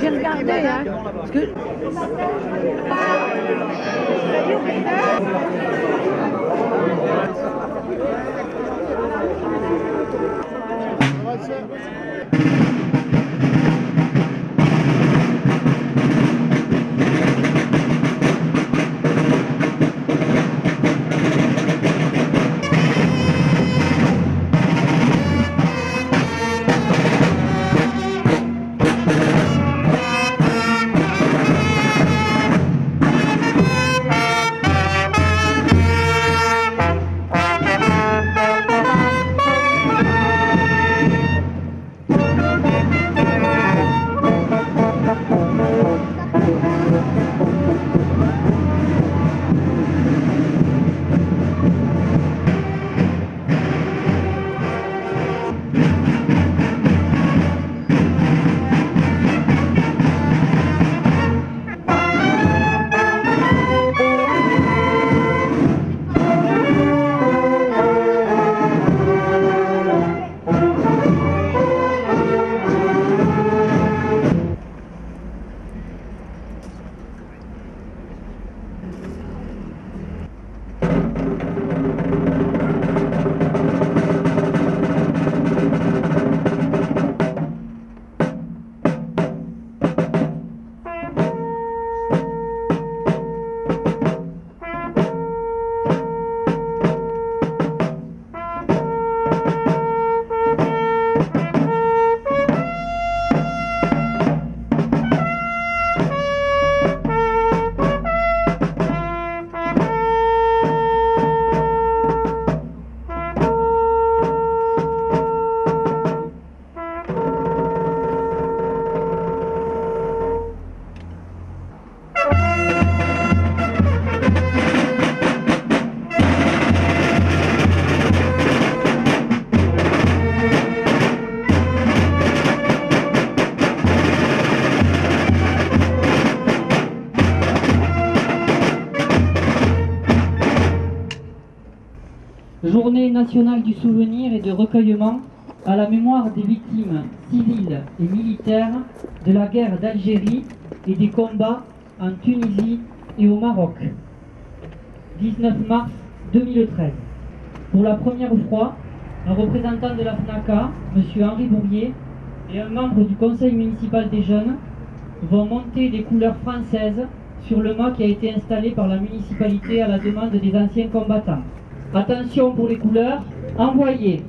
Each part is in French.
J'ai regardé, hein, parce que... Journée nationale du souvenir et de recueillement à la mémoire des victimes civiles et militaires de la guerre d'Algérie et des combats en Tunisie et au Maroc. 19 mars 2013. Pour la première fois, un représentant de la FNACA, M. Henri Bourrier, et un membre du conseil municipal des jeunes vont monter des couleurs françaises sur le mât qui a été installé par la municipalité à la demande des anciens combattants. Attention pour les couleurs, envoyez.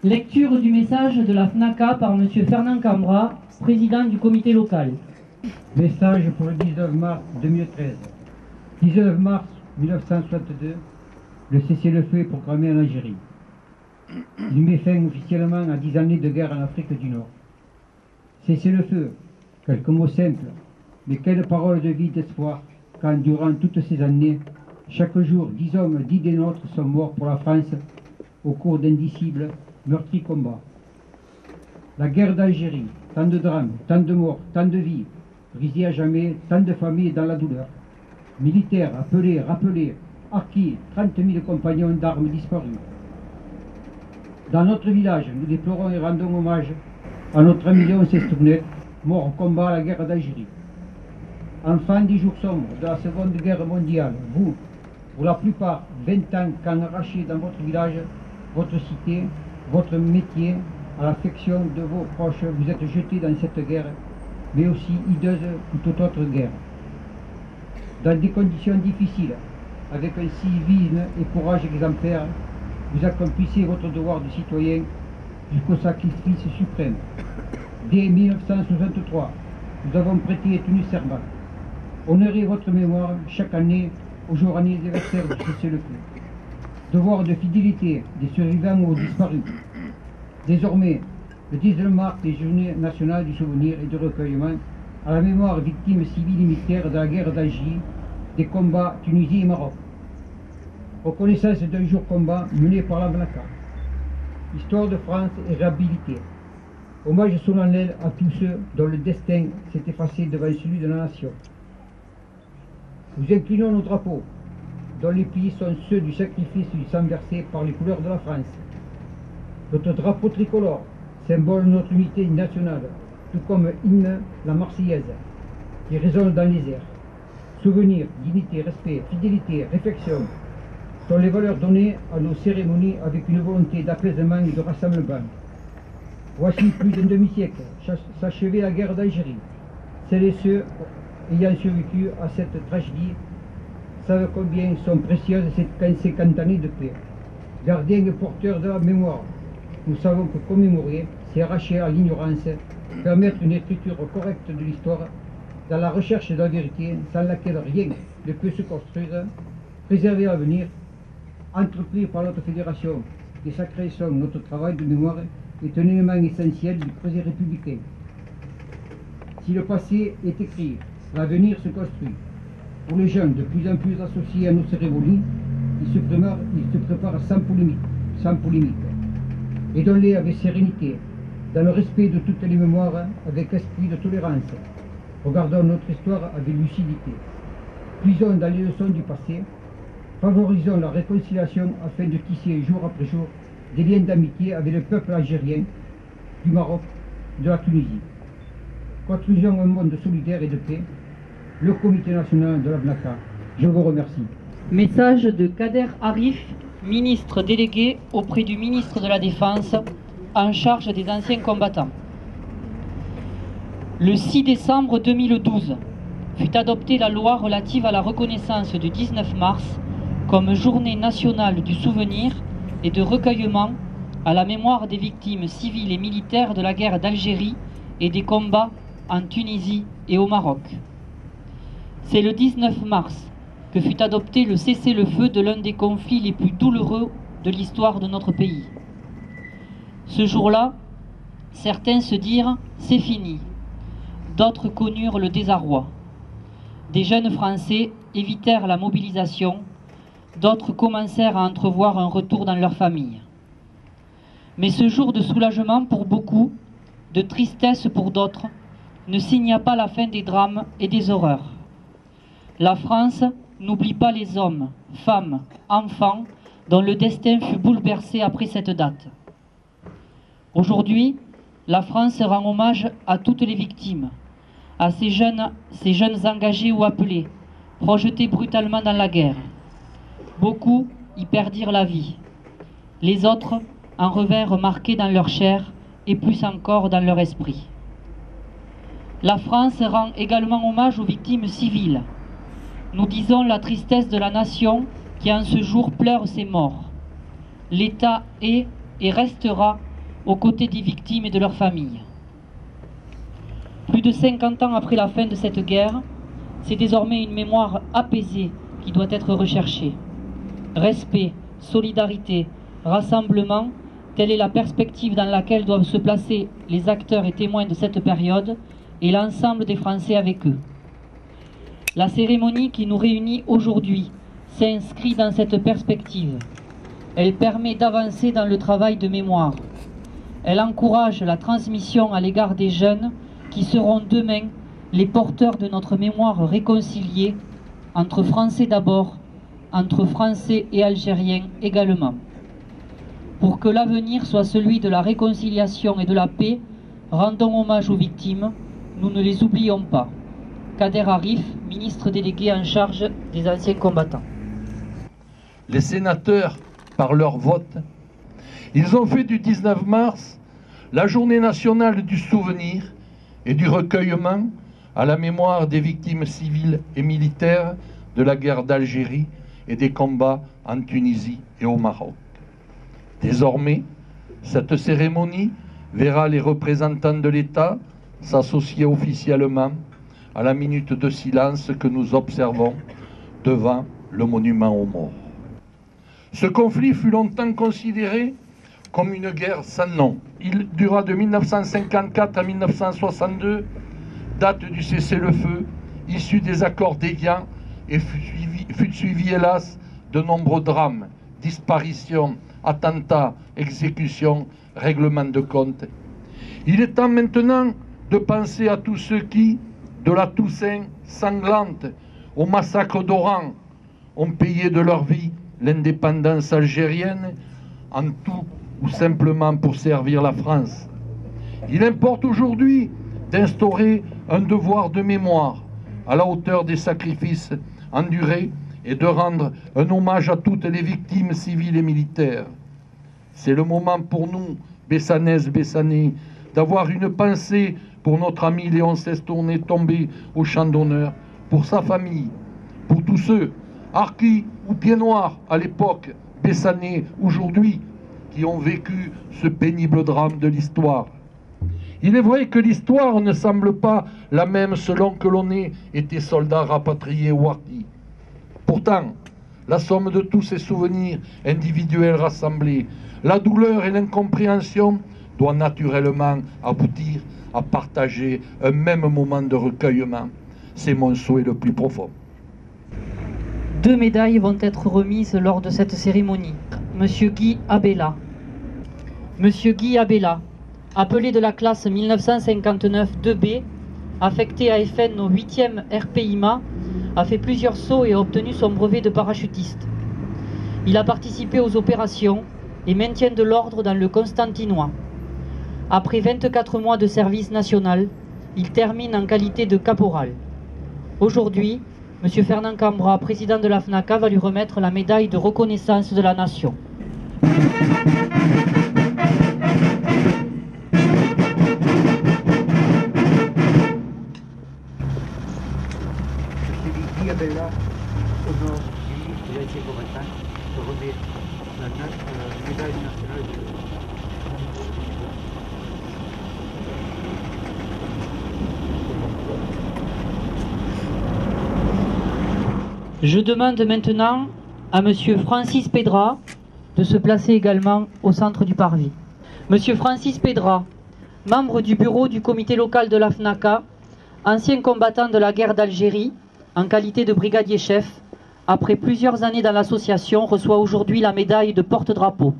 Lecture du message de la FNACA par M. Fernand Cambra, président du comité local. Message pour le 19 mars 2013. 19 mars 1962, le cessez-le-feu est proclamé en Algérie. Il met fin officiellement à 10 années de guerre en Afrique du Nord. Cessez-le-feu, quelques mots simples, mais quelle parole de vie d'espoir quand, durant toutes ces années, chaque jour, 10 hommes, 10 des nôtres sont morts pour la France au cours d'indicibles meurtris combats. La guerre d'Algérie, tant de drames, tant de morts, tant de vies, brisées à jamais, tant de familles dans la douleur. Militaires appelés, rappelés, harkis, 30 000 compagnons d'armes disparus. Dans notre village, nous déplorons et rendons hommage à notre ami Léon Sestournet, mort au combat à la guerre d'Algérie. Enfant des jours sombres de la Seconde Guerre mondiale, vous, pour la plupart, 20 ans qu'en arraché dans votre village, votre cité, votre métier, à l'affection de vos proches, vous êtes jetés dans cette guerre, mais aussi hideuse que toute autre guerre. Dans des conditions difficiles, avec un civisme et courage exemplaire, vous accomplissez votre devoir de citoyen jusqu'au sacrifice suprême. Dès 1963, nous avons prêté et tenu serment. Honorez votre mémoire chaque année au jour anniversaire du cessez-le-feu. Devoir de fidélité des survivants aux disparus. Désormais, le 19 mars des Journées nationales du souvenir et du recueillement à la mémoire victimes civiles et militaires de la guerre d'Algérie, des combats Tunisie et Maroc. Reconnaissance d'un jour combat mené par la Blaka. Histoire de France et réhabilité. Hommage solennel à tous ceux dont le destin s'est effacé devant celui de la nation. Nous inclinons nos drapeaux, dont les plis sont ceux du sacrifice du sang versé par les couleurs de la France. Notre drapeau tricolore, symbole de notre unité nationale, tout comme hymne la Marseillaise, qui résonne dans les airs. Souvenir, dignité, respect, fidélité, réflexion sont les valeurs données à nos cérémonies avec une volonté d'apaisement et de rassemblement. Voici plus d'un demi-siècle, s'achevait la guerre d'Algérie. Celles et ceux ayant survécu à cette tragédie savent combien sont précieuses ces 50 années de paix. Gardiens et porteurs de la mémoire, nous savons que commémorer, c'est arracher à l'ignorance, permettre une écriture correcte de l'histoire, dans la recherche de la vérité, sans laquelle rien ne peut se construire, préserver l'avenir, entrepris par notre fédération et sa création, notre travail de mémoire est un élément essentiel du projet républicain. Si le passé est écrit, l'avenir se construit. Pour les jeunes de plus en plus associés à nos cérémonies, ils se préparent sans polémique. Aidons-les avec sérénité, dans le respect de toutes les mémoires, avec esprit de tolérance. Regardons notre histoire avec lucidité. Puisons dans les leçons du passé, favorisons la réconciliation afin de tisser jour après jour des liens d'amitié avec le peuple algérien, du Maroc, de la Tunisie. Construisons un monde solidaire et de paix. Le Comité national de la Blaka, je vous remercie. Message de Kader Arif, ministre délégué auprès du ministre de la Défense en charge des anciens combattants. Le 6 décembre 2012 fut adoptée la loi relative à la reconnaissance du 19 mars comme journée nationale du souvenir et de recueillement à la mémoire des victimes civiles et militaires de la guerre d'Algérie et des combats en Tunisie et au Maroc. C'est le 19 mars que fut adopté le cessez-le-feu de l'un des conflits les plus douloureux de l'histoire de notre pays. Ce jour-là, certains se dirent « c'est fini », d'autres connurent le désarroi. Des jeunes Français évitèrent la mobilisation, d'autres commencèrent à entrevoir un retour dans leur famille. Mais ce jour de soulagement pour beaucoup, de tristesse pour d'autres, ne signa pas la fin des drames et des horreurs. La France n'oublie pas les hommes, femmes, enfants dont le destin fut bouleversé après cette date. Aujourd'hui, la France rend hommage à toutes les victimes, à ces jeunes engagés ou appelés, projetés brutalement dans la guerre. Beaucoup y perdirent la vie. Les autres en revinrent marqués dans leur chair et plus encore dans leur esprit. La France rend également hommage aux victimes civiles. Nous disons la tristesse de la nation qui en ce jour pleure ses morts. L'État est et restera aux côtés des victimes et de leurs familles. Plus de 50 ans après la fin de cette guerre, c'est désormais une mémoire apaisée qui doit être recherchée. Respect, solidarité, rassemblement, telle est la perspective dans laquelle doivent se placer les acteurs et témoins de cette période et l'ensemble des Français avec eux. La cérémonie qui nous réunit aujourd'hui s'inscrit dans cette perspective. Elle permet d'avancer dans le travail de mémoire. Elle encourage la transmission à l'égard des jeunes qui seront demain les porteurs de notre mémoire réconciliée entre Français d'abord, entre Français et Algériens également. Pour que l'avenir soit celui de la réconciliation et de la paix, rendons hommage aux victimes, nous ne les oublions pas. Kader Arif, ministre délégué en charge des anciens combattants. Les sénateurs, par leur vote, ils ont fait du 19 mars la journée nationale du souvenir et du recueillement à la mémoire des victimes civiles et militaires de la guerre d'Algérie et des combats en Tunisie et au Maroc. Désormais, cette cérémonie verra les représentants de l'État s'associer officiellement à la minute de silence que nous observons devant le monument aux morts. Ce conflit fut longtemps considéré comme une guerre sans nom. Il dura de 1954 à 1962, date du cessez-le-feu, issu des accords d'Évian, et fut suivi, hélas, de nombreux drames, disparitions, attentats, exécutions, règlements de comptes. Il est temps maintenant de penser à tous ceux qui, de la Toussaint sanglante au massacre d'Oran, ont payé de leur vie l'indépendance algérienne, en tout ou simplement pour servir la France. Il importe aujourd'hui d'instaurer un devoir de mémoire à la hauteur des sacrifices endurés et de rendre un hommage à toutes les victimes civiles et militaires. C'est le moment pour nous, Bessanaises, Bessanais, d'avoir une pensée pour notre ami Léon Sestourné tombé au champ d'honneur, pour sa famille, pour tous ceux, harkis ou pieds noirs à l'époque, Bessanais aujourd'hui, qui ont vécu ce pénible drame de l'histoire. Il est vrai que l'histoire ne semble pas la même selon que l'on ait été soldat rapatrié ou harki. Pourtant, la somme de tous ces souvenirs individuels rassemblés, la douleur et l'incompréhension doit naturellement aboutir à partager un même moment de recueillement. C'est mon souhait le plus profond. 2 médailles vont être remises lors de cette cérémonie. Monsieur Guy Abella. Monsieur Guy Abella, appelé de la classe 1959 2B, affecté à FN au 8e RPIMA, a fait plusieurs sauts et a obtenu son brevet de parachutiste. Il a participé aux opérations et maintien de l'ordre dans le Constantinois. Après 24 mois de service national, il termine en qualité de caporal. Aujourd'hui, M. Fernand Cambra, président de la FNACA, va lui remettre la médaille de reconnaissance de la nation. Guy Abella, au nom de l'ancien combattant, je remets la médaille nationale de... Je demande maintenant à M. Francis Pedra de se placer également au centre du parvis. M. Francis Pedra, membre du bureau du comité local de la FNACA, ancien combattant de la guerre d'Algérie, en qualité de brigadier chef, après plusieurs années dans l'association, reçoit aujourd'hui la médaille de porte-drapeau.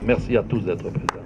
Merci à tous d'être présents.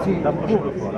La prochaine fois.